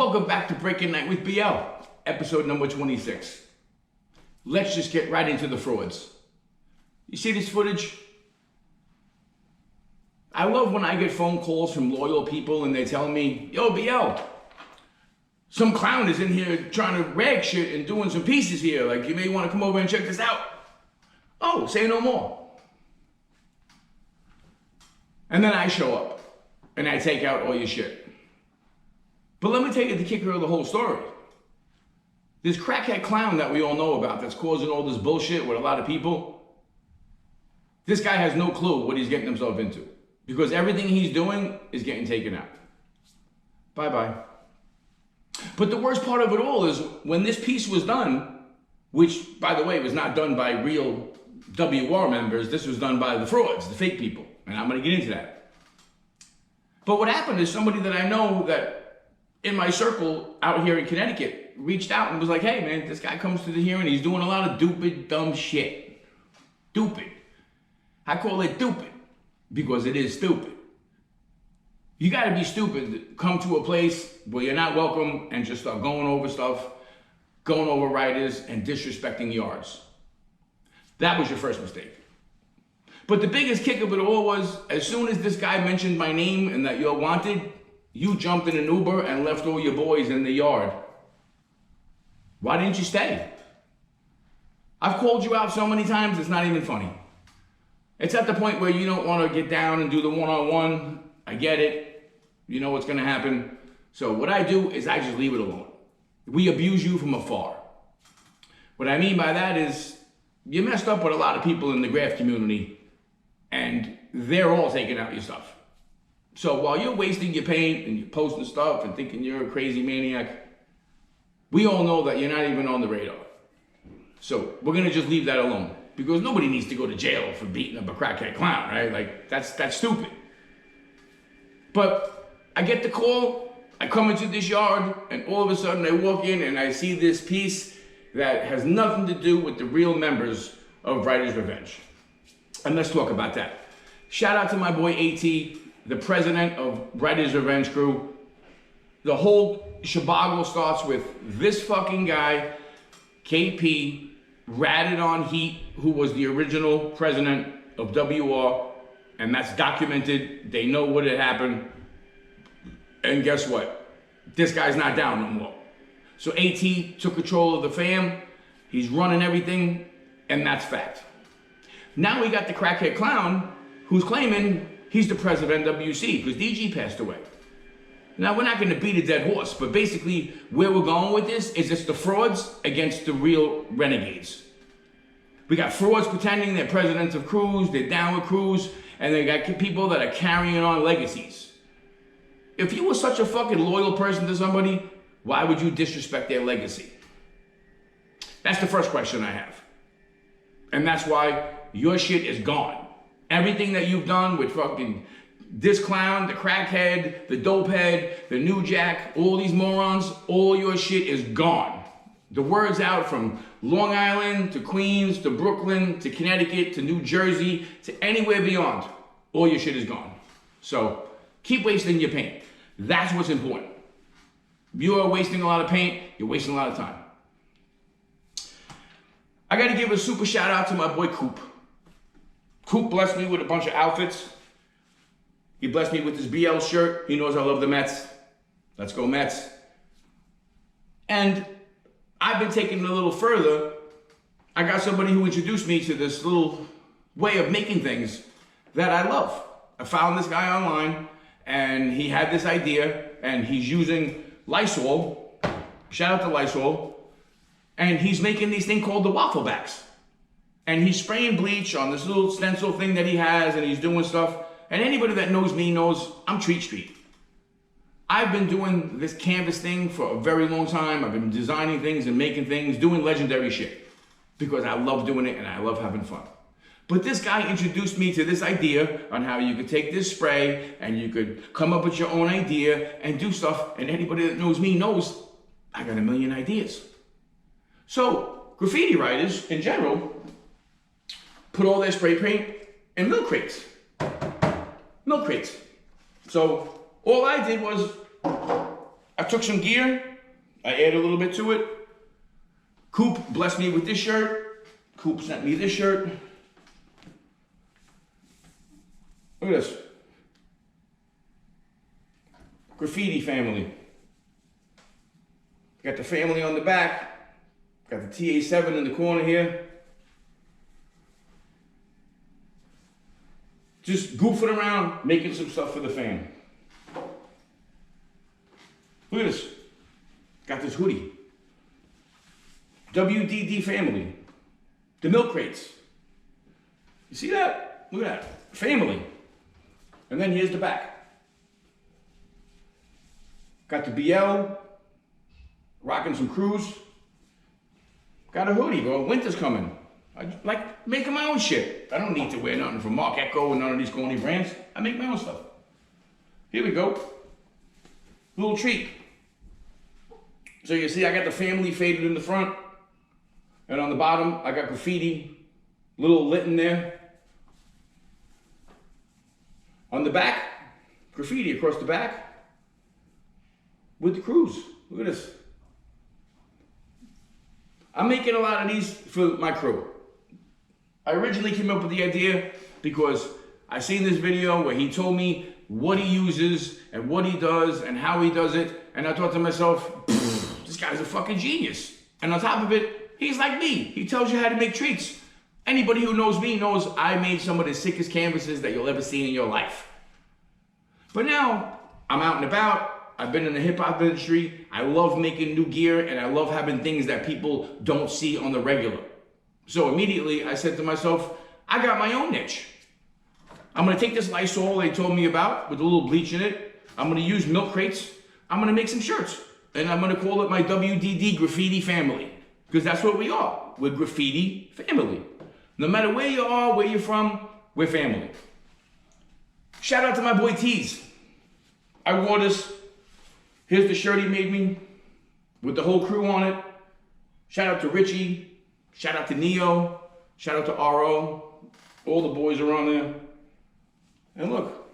Welcome back to Breaking Night with BL, episode number 26. Let's just get right into the frauds. You see this footage? I love when I get phone calls from loyal people and they tell me, yo, BL, some clown is in here trying to rag shit and doing some pieces here. Like, you may want to come over and check this out. Oh, say no more. And then I show up and I take out all your shit. But let me tell you the kicker of the whole story. This crackhead clown that we all know about that's causing all this bullshit with a lot of people, this guy has no clue what he's getting himself into because everything he's doing is getting taken out. Bye-bye. But the worst part of it all is when this piece was done, which, by the way, was not done by real WR members, this was done by the frauds, the fake people, and I'm going to get into that. But what happened is somebody that I know that in my circle out here in Connecticut reached out and was like, hey man, this guy comes to the hearing, he's doing a lot of stupid, dumb shit. Stupid. I call it stupid because it is stupid. You gotta be stupid to come to a place where you're not welcome and just start going over stuff, going over writers and disrespecting yards. That was your first mistake. But the biggest kick of it all was, as soon as this guy mentioned my name and that you're wanted, you jumped in an Uber and left all your boys in the yard. Why didn't you stay? I've called you out so many times, it's not even funny. It's at the point where you don't want to get down and do the one-on-one. I get it. You know what's going to happen. So what I do is I just leave it alone. We abuse you from afar. What I mean by that is you messed up with a lot of people in the graph community and they're all taking out your stuff. So while you're wasting your paint and you're posting stuff and thinking you're a crazy maniac, we all know that you're not even on the radar. So we're gonna just leave that alone because nobody needs to go to jail for beating up a crackhead clown, right? Like that's stupid. But I get the call, I come into this yard and all of a sudden I walk in and I see this piece that has nothing to do with the real members of Writers Revenge. And let's talk about that. Shout out to my boy AT, the president of Writers Revenge crew. The whole shabagle starts with this fucking guy, KP, ratted on Heat, who was the original president of WR, and that's documented. They know what had happened. And guess what? This guy's not down no more. So AT took control of the fam. He's running everything, and that's fact. Now we got the crackhead clown who's claiming he's the president of WC because DG passed away. Now, we're not going to beat a dead horse, but basically where we're going with this is it's the frauds against the real renegades. We got frauds pretending they're presidents of crews, they're down with crews, and they got people that are carrying on legacies. If you were such a fucking loyal person to somebody, why would you disrespect their legacy? That's the first question I have. And that's why your shit is gone. Everything that you've done with fucking this clown, the crackhead, the dopehead, the new jack, all these morons, all your shit is gone. The word's out from Long Island to Queens to Brooklyn to Connecticut to New Jersey to anywhere beyond. All your shit is gone. So keep wasting your paint. That's what's important. You are wasting a lot of paint, you're wasting a lot of time. I gotta give a super shout out to my boy Coop. Coop blessed me with a bunch of outfits. He blessed me with his BL shirt. He knows I love the Mets. Let's go Mets. And I've been taking it a little further. I got somebody who introduced me to this little way of making things that I love. I found this guy online and he had this idea and he's using Lysol. Shout out to Lysol. And he's making these things called the waffle backs. And he's spraying bleach on this little stencil thing that he has and he's doing stuff. And anybody that knows me knows I'm Treat Street. I've been doing this canvas thing for a very long time. I've been designing things and making things, doing legendary shit. Because I love doing it and I love having fun. But this guy introduced me to this idea on how you could take this spray and you could come up with your own idea and do stuff. And anybody that knows me knows I got a million ideas. So graffiti writers in general put all their spray paint in milk crates. Milk crates. So all I did was I took some gear, I added a little bit to it. Coop blessed me with this shirt. Coop sent me this shirt. Look at this. Graffiti family. Got the family on the back. Got the TA7 in the corner here. Just goofing around, making some stuff for the fam. Look at this. Got this hoodie. WDD family. The milk crates. You see that? Look at that. Family. And then here's the back. Got the BL. Rocking some crews. Got a hoodie, bro. Winter's coming. I like making my own shit. I don't need to wear nothing from Mark Echo and none of these corny brands. I make my own stuff. Here we go. Little treat. So you see I got the family faded in the front. And on the bottom, I got graffiti. Little lit in there. On the back, graffiti across the back. With the crews. Look at this. I'm making a lot of these for my crew. I originally came up with the idea because I seen this video where he told me what he uses and what he does and how he does it. And I thought to myself, this guy's a fucking genius. And on top of it, he's like me. He tells you how to make treats. Anybody who knows me knows I made some of the sickest canvases that you'll ever see in your life. But now I'm out and about. I've been in the hip hop industry. I love making new gear and I love having things that people don't see on the regular. So immediately I said to myself, I got my own niche. I'm gonna take this Lysol they told me about with a little bleach in it. I'm gonna use milk crates. I'm gonna make some shirts. And I'm gonna call it my WDD Graffiti family. Because that's what we are. We're Graffiti family. No matter where you are, where you're from, we're family. Shout out to my boy Tease. I wore this. Here's the shirt he made me with the whole crew on it. Shout out to Richie. Shout out to Neo. Shout out to RO. All the boys are on there. And look,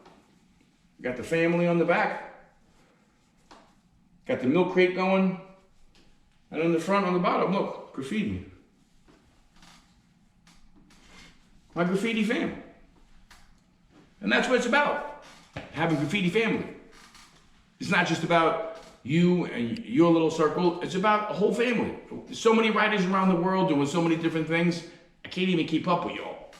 got the family on the back. Got the milk crate going. And in the front on the bottom, look, graffiti. My graffiti fam. And that's what it's about. Having graffiti family. It's not just about you and your little circle. It's about a whole family. There's so many writers around the world doing so many different things. I can't even keep up with y'all.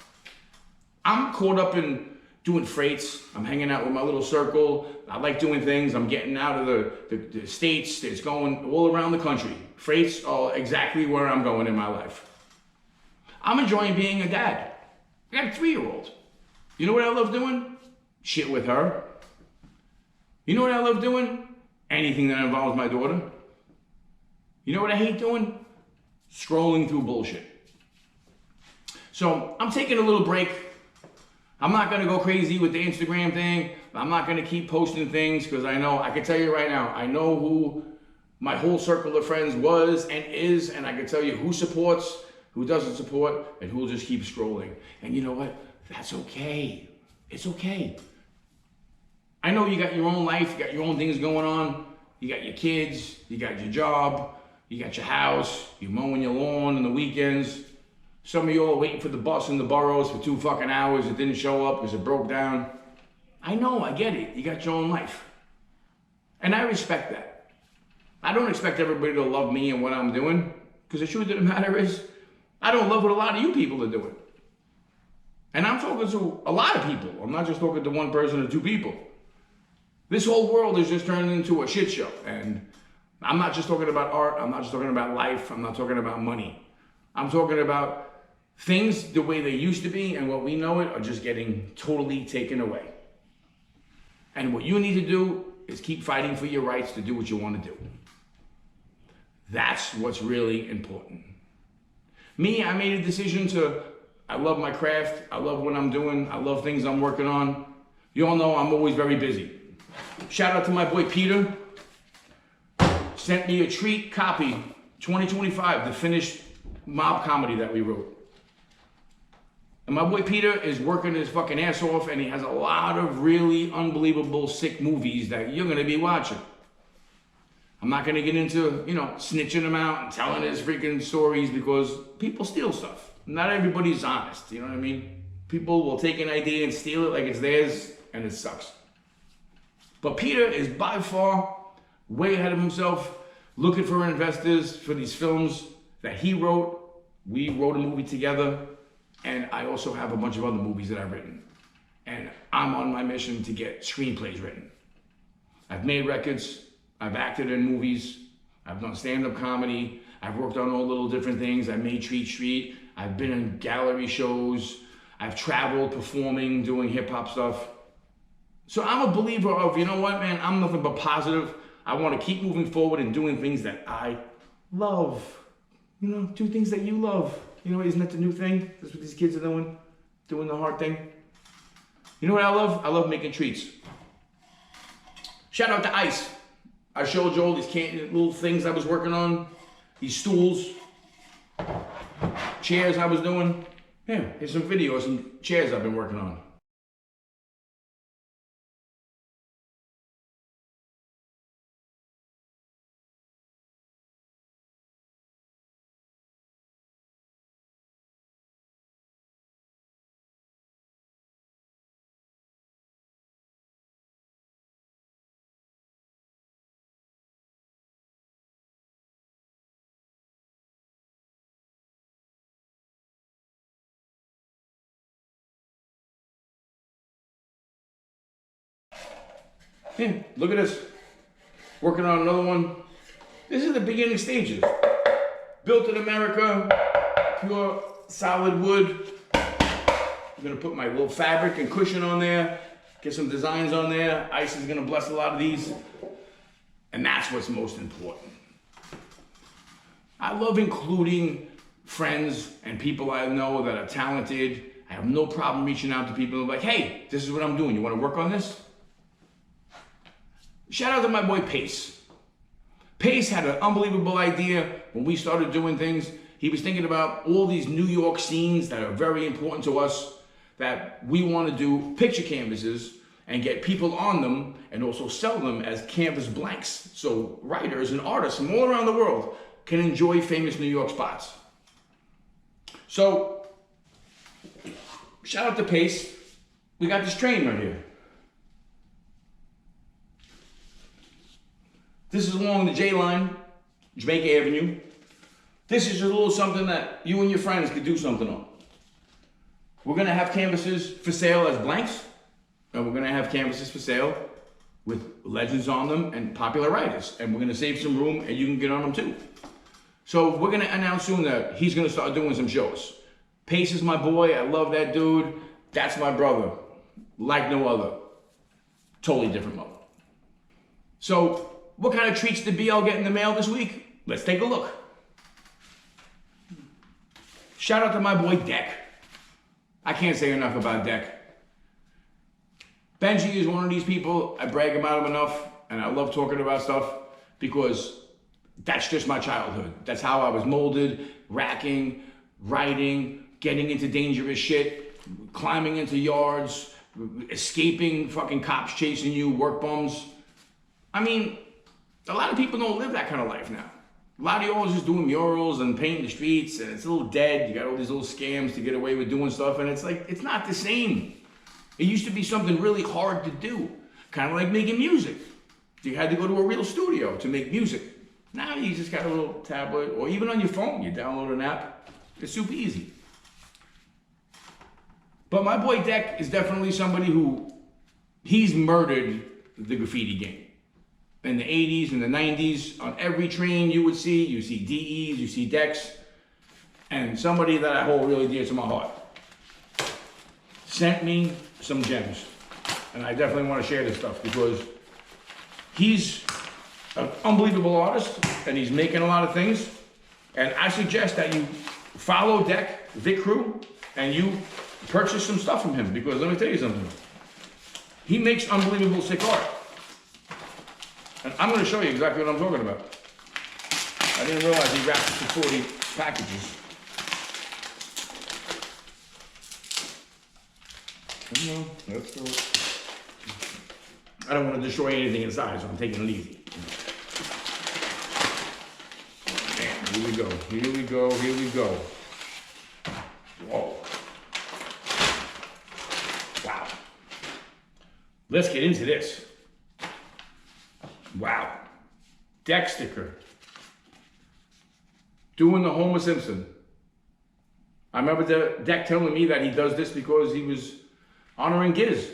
I'm caught up in doing freights. I'm hanging out with my little circle. I like doing things. I'm getting out of the states. It's going all around the country. Freights are exactly where I'm going in my life. I'm enjoying being a dad. I got a 3-year-old. You know what I love doing? Shit with her. You know what I love doing? Anything that involves my daughter. You know what I hate doing? Scrolling through bullshit. So I'm taking a little break. I'm not gonna go crazy with the Instagram thing. I'm not gonna keep posting things because I can tell you right now, I know who my whole circle of friends was and is, and I can tell you who supports, who doesn't support, and who'll just keep scrolling. And you know what? That's okay. It's okay. I know you got your own life, you got your own things going on. You got your kids, you got your job, you got your house, you're mowing your lawn on the weekends. Some of you are waiting for the bus in the boroughs for 2 fucking hours. It didn't show up because it broke down. I know, I get it. You got your own life. And I respect that. I don't expect everybody to love me and what I'm doing because the truth of the matter is, I don't love what a lot of you people are doing. And I'm talking to a lot of people. I'm not just talking to one person or 2 people. This whole world is just turning into a shit show. And I'm not just talking about art. I'm not just talking about life. I'm not talking about money. I'm talking about things the way they used to be and what we know it are just getting totally taken away. And what you need to do is keep fighting for your rights to do what you want to do. That's what's really important. Me, I made a decision I love my craft. I love what I'm doing. I love things I'm working on. You all know I'm always very busy. Shout out to my boy Peter. Sent me a treat copy, 2025, the finished mob comedy that we wrote. And my boy Peter is working his fucking ass off and he has a lot of really unbelievable sick movies that you're gonna be watching. I'm not gonna get into, you know, snitching them out and telling his freaking stories because people steal stuff. Not everybody's honest, you know what I mean? People will take an idea and steal it like it's theirs, and it sucks. But Peter is by far way ahead of himself, looking for investors for these films that he wrote. We wrote a movie together, and I also have a bunch of other movies that I've written. And I'm on my mission to get screenplays written. I've made records, I've acted in movies, I've done stand-up comedy, I've worked on all little different things. I made Treat Street, I've been in gallery shows, I've traveled performing, doing hip-hop stuff. So I'm a believer of, you know what, man, I'm nothing but positive. I want to keep moving forward and doing things that I love. You know, do things that you love. You know, isn't that the new thing? That's what these kids are doing the hard thing. You know what I love? I love making treats. Shout out to Ice. I showed you all these little things I was working on. These stools, chairs I was doing. Yeah, here's some videos and chairs I've been working on. Yeah, look at this. Working on another one. This is the beginning stages. Built in America, pure solid wood. I'm gonna put my little fabric and cushion on there, get some designs on there. Ice is gonna bless a lot of these. And that's what's most important. I love including friends and people I know that are talented. I have no problem reaching out to people like, hey, this is what I'm doing. You wanna work on this? Shout out to my boy Pace. Pace had an unbelievable idea when we started doing things. He was thinking about all these New York scenes that are very important to us, that we want to do picture canvases and get people on them and also sell them as canvas blanks. So writers and artists from all around the world can enjoy famous New York spots. So shout out to Pace. We got this train right here. This is along the J line, Jamaica Avenue. This is just a little something that you and your friends could do something on. We're gonna have canvases for sale as blanks, and we're gonna have canvases for sale with legends on them and popular writers. And we're gonna save some room and you can get on them too. So we're gonna announce soon that he's gonna start doing some shows. Pace is my boy, I love that dude. That's my brother, like no other. Totally different mother. So, what kind of treats did BL get in the mail this week? Let's take a look. Shout out to my boy Deck. I can't say enough about Deck. Benji is one of these people, I brag about him enough, and I love talking about stuff because that's just my childhood. That's how I was molded, racking, writing, getting into dangerous shit, climbing into yards, escaping fucking cops chasing you, work bums. I mean, a lot of people don't live that kind of life now. A lot of you all just doing murals and painting the streets, and it's a little dead. You got all these little scams to get away with doing stuff, and it's like, it's not the same. It used to be something really hard to do, kind of like making music. You had to go to a real studio to make music. Now you just got a little tablet, or even on your phone, you download an app. It's super easy. But my boy Deck is definitely somebody who, he's murdered the graffiti game. In the 80s and the 90s, on every train you see DEs, you see Decks, and somebody that I hold really dear to my heart sent me some gems. And I definitely want to share this stuff because he's an unbelievable artist and he's making a lot of things. And I suggest that you follow Deck, Vic Crew, and you purchase some stuff from him because let me tell you something. He makes unbelievable sick art. And I'm going to show you exactly what I'm talking about. I didn't realize he wrapped it in 40 packages. No, that's still... I don't want to destroy anything inside, so I'm taking it easy. Here we go. Here we go. Here we go. Whoa. Wow. Let's get into this. Wow. Deck sticker. Doing the Homer Simpson. I remember the Deck telling me that he does this because he was honoring Giz.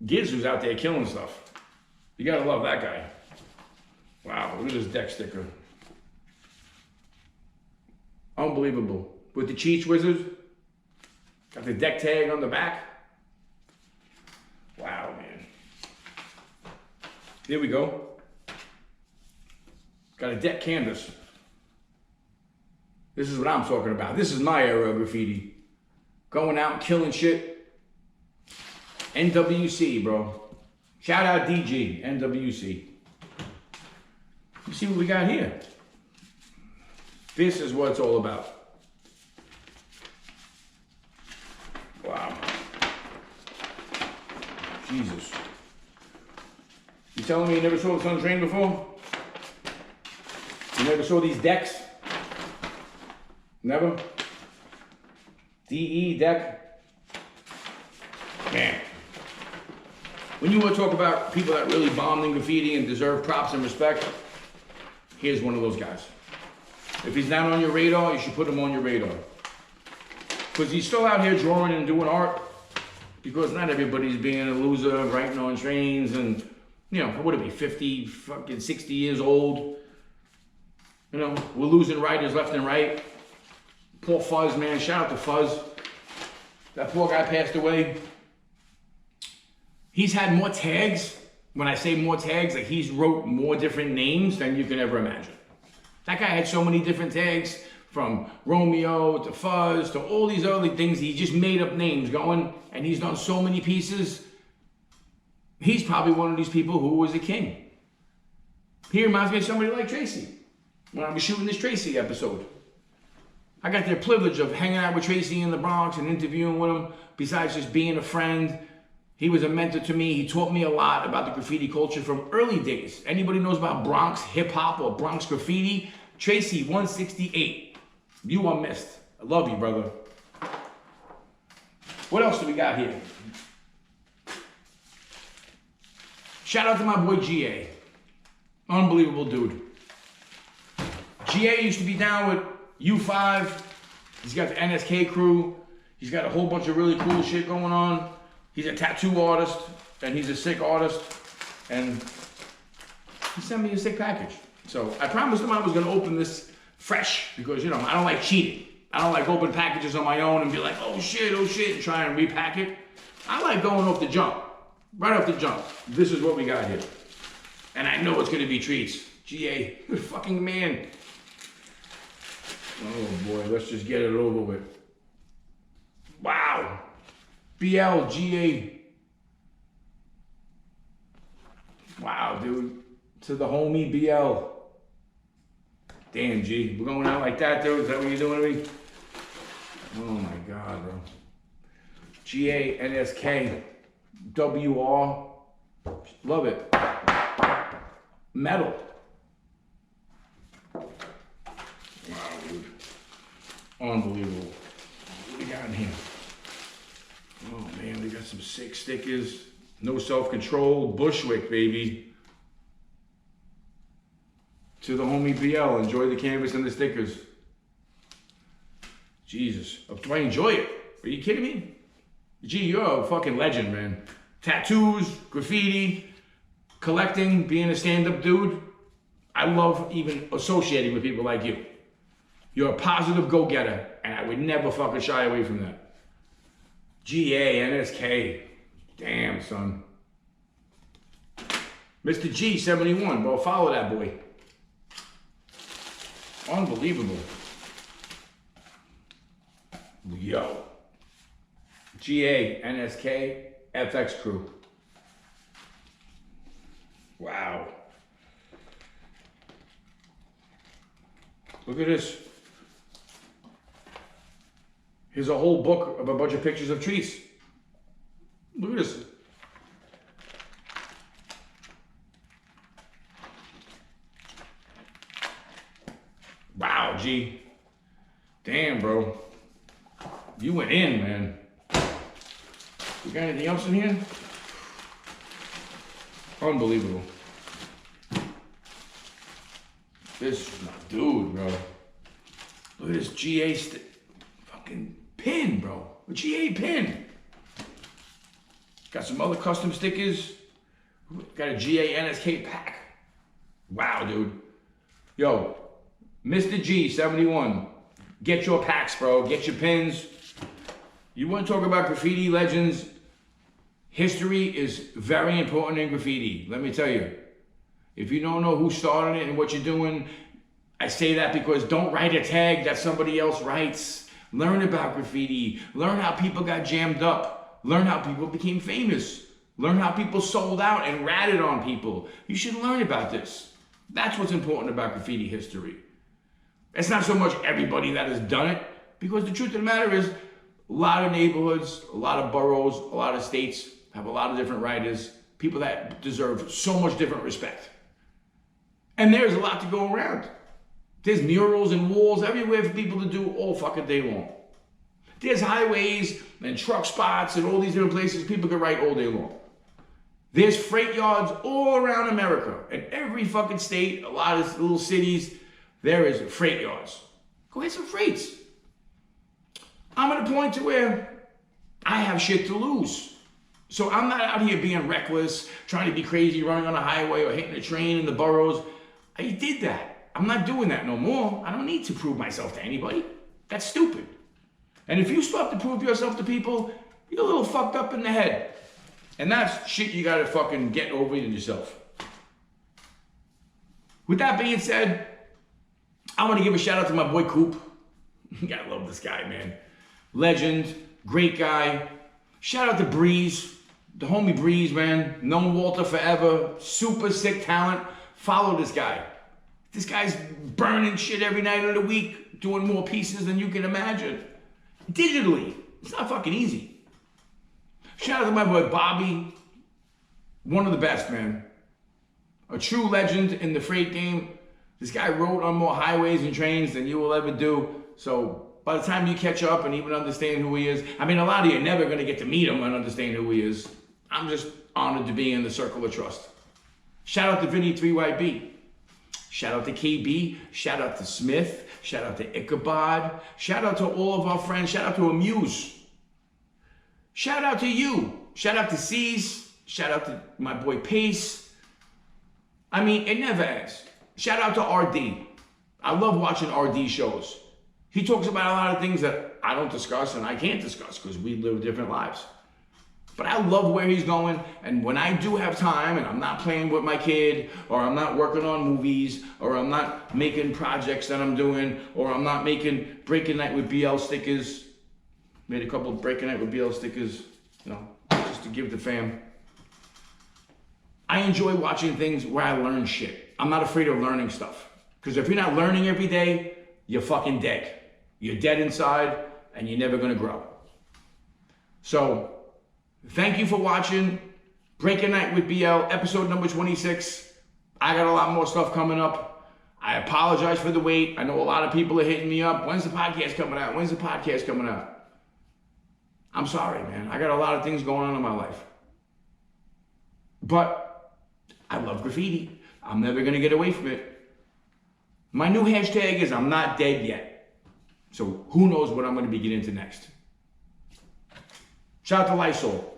Giz was out there killing stuff. You gotta love that guy. Wow, look at this Deck sticker. Unbelievable. With the Cheech Wizard. Got the deck tag on the back. Wow, man. Here we go. Got a deck canvas. This is what I'm talking about. This is my era of graffiti. Going out and killing shit. NWC, bro. Shout out DG, NWC. You see what we got here? This is what it's all about. Wow. Jesus. You telling me you never saw the Sun's Rain before? You never saw these decks? Never? DE deck? Man. When you want to talk about people that really bombed in graffiti and deserve props and respect, here's one of those guys. If he's not on your radar, you should put him on your radar. Because he's still out here drawing and doing art. Because not everybody's being a loser, writing on trains and, you know, what would it be, 50, fucking 60 years old? You know, we're losing writers left and right. Poor Fuzz, man. Shout out to Fuzz. That poor guy passed away. He's had more tags. When I say more tags, like he's wrote more different names than you can ever imagine. That guy had so many different tags, from Romeo to Fuzz to all these other things. He just made up names going, and he's done so many pieces. He's probably one of these people who was a king. He reminds me of somebody like Tracy. When I was shooting this Tracy episode, I got the privilege of hanging out with Tracy in the Bronx and interviewing with him. Besides just being a friend, he was a mentor to me. He taught me a lot about the graffiti culture from early days. Anybody knows about Bronx hip hop or Bronx graffiti? Tracy 168. You are missed. I love you, brother. What else do we got here? Shout out to my boy GA. Unbelievable dude. GA used to be down with U5. He's got the NSK crew. He's got a whole bunch of really cool shit going on. He's a tattoo artist, and he's a sick artist. And he sent me a sick package. So I promised him I was gonna open this fresh because, you know, I don't like cheating. I don't like open packages on my own and be like, oh shit, and try and repack it. I like going off the jump, right off the jump. This is what we got here. And I know it's gonna be treats. GA, good fucking man. Oh boy, let's just get it over with. Wow. BL, GA. Wow, dude. To the homie BL. Damn, G. We're going out like that, dude? Is that what you're doing to me? Oh my God, bro. GA, NSK, WR. Love it. Metal. Wow, dude. Unbelievable. What do we got in here? Oh man, we got some sick stickers. No self-control. Bushwick, baby. To the homie BL, enjoy the canvas and the stickers. Jesus, do I enjoy it? Are you kidding me? Gee, you're a fucking legend, man. Tattoos, graffiti, collecting, being a stand-up dude. I love even associating with people like you. You're a positive go-getter, and I would never fucking shy away from that. GA, NSK, damn, son. Mr. G71, bro, follow that boy. Unbelievable. Yo. GA, NSK, FX crew. Wow. Look at this. Here's a whole book of a bunch of pictures of trees. Look at this. Wow, G. Damn, bro. You went in, man. You got anything else in here? Unbelievable. This, dude, bro. Look at this GA fucking pin, bro. A GA pin. Got some other custom stickers. Got a GA NSK pack. Wow, dude. Yo, Mr. G71. Get your packs, bro. Get your pins. You want to talk about graffiti legends? History is very important in graffiti. Let me tell you. If you don't know who started it and what you're doing, I say that because don't write a tag that somebody else writes. Learn about graffiti. Learn how people got jammed up. Learn how people became famous. Learn how people sold out and ratted on people. You should learn about this. That's what's important about graffiti history. It's not so much everybody that has done it, because the truth of the matter is, a lot of neighborhoods, a lot of boroughs, a lot of states have a lot of different writers, people that deserve so much different respect. And there's a lot to go around. There's murals and walls everywhere for people to do all fucking day long. There's highways and truck spots and all these different places people can write all day long. There's freight yards all around America. In every fucking state, a lot of little cities, there is freight yards. Go get some freights. I'm at a point to where I have shit to lose. So I'm not out here being reckless, trying to be crazy, running on a highway or hitting a train in the boroughs. I did that. I'm not doing that no more. I don't need to prove myself to anybody. That's stupid. And if you start to prove yourself to people, you're a little fucked up in the head. And that's shit you gotta fucking get over in yourself. With that being said, I want to give a shout out to my boy Coop. You gotta love this guy, man. Legend, great guy. Shout out to Breeze, the homie Breeze, man. Known Walter forever. Super sick talent. Follow this guy. This guy's burning shit every night of the week, doing more pieces than you can imagine. Digitally. It's not fucking easy. Shout out to my boy Bobby. One of the best, man. A true legend in the freight game. This guy rode on more highways and trains than you will ever do. So by the time you catch up and even understand who he is, I mean, a lot of you are never going to get to meet him and understand who he is. I'm just honored to be in the circle of trust. Shout out to Vinny 3YB. Shout out to KB. Shout out to Smith. Shout out to Ichabod. Shout out to all of our friends. Shout out to Amuse. Shout out to you. Shout out to C's. Shout out to my boy Pace. I mean, it never ends. Shout out to RD. I love watching RD shows. He talks about a lot of things that I don't discuss and I can't discuss because we live different lives. But I love where he's going, and when I do have time and I'm not playing with my kid, or I'm not working on movies, or I'm not making projects that I'm doing, or I'm not making Breaking Night with BL stickers, made a couple of Breaking Night with BL stickers, you know, just to give the fam. I enjoy watching things where I learn shit. I'm not afraid of learning stuff. Because if you're not learning every day, you're fucking dead. You're dead inside, and you're never gonna grow. So, thank you for watching Breaking Night with BL, episode number 26. I got a lot more stuff coming up. I apologize for the wait. I know a lot of people are hitting me up. When's the podcast coming out? When's the podcast coming out? I'm sorry, man. I got a lot of things going on in my life. But I love graffiti. I'm never going to get away from it. My new hashtag is I'm not dead yet. So who knows what I'm going to be getting into next. Shout out to Lysol.